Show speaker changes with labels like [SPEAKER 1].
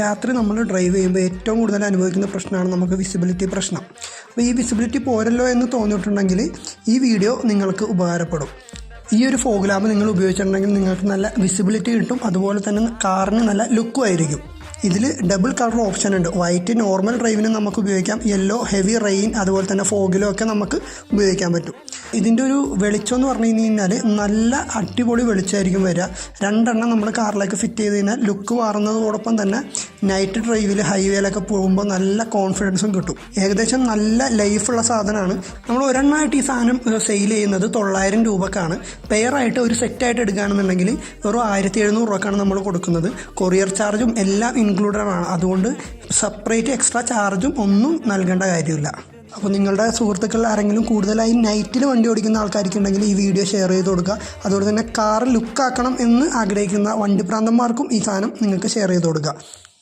[SPEAKER 1] രാത്രി നമ്മൾ ഡ്രൈവ് ചെയ്യുമ്പോൾ ഏറ്റവും കൂടുതൽ അനുഭവിക്കുന്ന പ്രശ്നമാണ് നമുക്ക് വിസിബിലിറ്റി പ്രശ്നം. അപ്പോൾ ഈ വിസിബിലിറ്റി പോരല്ലോ എന്ന് തോന്നിയിട്ടുണ്ടെങ്കിൽ ഈ വീഡിയോ നിങ്ങൾക്ക് ഉപകാരപ്പെടും. ഈ ഒരു ഫോഗ് ലാമ്പ് നിങ്ങൾ ഉപയോഗിച്ചിട്ടുണ്ടെങ്കിൽ നിങ്ങൾക്ക് നല്ല വിസിബിലിറ്റി കിട്ടും, അതുപോലെ തന്നെ കാറിന് നല്ല ലുക്കും ആയിരിക്കും. ഇതിൽ ഡബിൾ കളർ ഓപ്ഷൻ ഉണ്ട്. വൈറ്റ് നോർമൽ ഡ്രൈവിന് നമുക്ക് ഉപയോഗിക്കാം, യെല്ലോ ഹെവി റെയിൻ അതുപോലെ തന്നെ ഫോഗിലും ഒക്കെ നമുക്ക് ഉപയോഗിക്കാൻ പറ്റും. ഇതിൻ്റെ ഒരു വെളിച്ചം എന്ന് പറഞ്ഞു കഴിഞ്ഞാൽ നല്ല അടിപൊളി വെളിച്ചമായിരിക്കും വരിക. രണ്ടെണ്ണം നമ്മൾ കാറിലേക്ക് ഫിറ്റ് ചെയ്ത് കഴിഞ്ഞാൽ ലുക്ക് മാറുന്നതോടൊപ്പം തന്നെ നൈറ്റ് ഡ്രൈവിൽ ഹൈവേയിലൊക്കെ പോകുമ്പോൾ നല്ല കോൺഫിഡൻസും കിട്ടും. ഏകദേശം നല്ല ലൈഫുള്ള സാധനമാണ്. നമ്മൾ ഒരെണ്ണമായിട്ട് ഈ സാധനം സെയിൽ ചെയ്യുന്നത് 900 രൂപക്കാണ്. പെയറായിട്ട് ഒരു സെറ്റായിട്ട് എടുക്കുകയാണെന്നുണ്ടെങ്കിൽ വെറും 1700 രൂപക്കാണ് നമ്മൾ കൊടുക്കുന്നത്. കൊറിയർ ചാർജും എല്ലാം ഇൻക്ലൂഡഡ് ആണ്. അതുകൊണ്ട് സെപ്പറേറ്റ് എക്സ്ട്രാ ചാർജും ഒന്നും നൽകേണ്ട കാര്യമില്ല. അപ്പോൾ നിങ്ങളുടെ സുഹൃത്തുക്കൾ ആരെങ്കിലും കൂടുതലായി നൈറ്റിൽ വണ്ടി ഓടിക്കുന്ന ആൾക്കാർക്കുണ്ടെങ്കിൽ ഈ വീഡിയോ ഷെയർ ചെയ്ത് കൊടുക്കുക. അതുപോലെ തന്നെ കാർ ലുക്കാക്കണം എന്ന് ആഗ്രഹിക്കുന്ന വണ്ടിപ്രാന്തന്മാർക്കും ഈ സാധനം നിങ്ങൾക്ക് ഷെയർ ചെയ്ത് കൊടുക്കുക.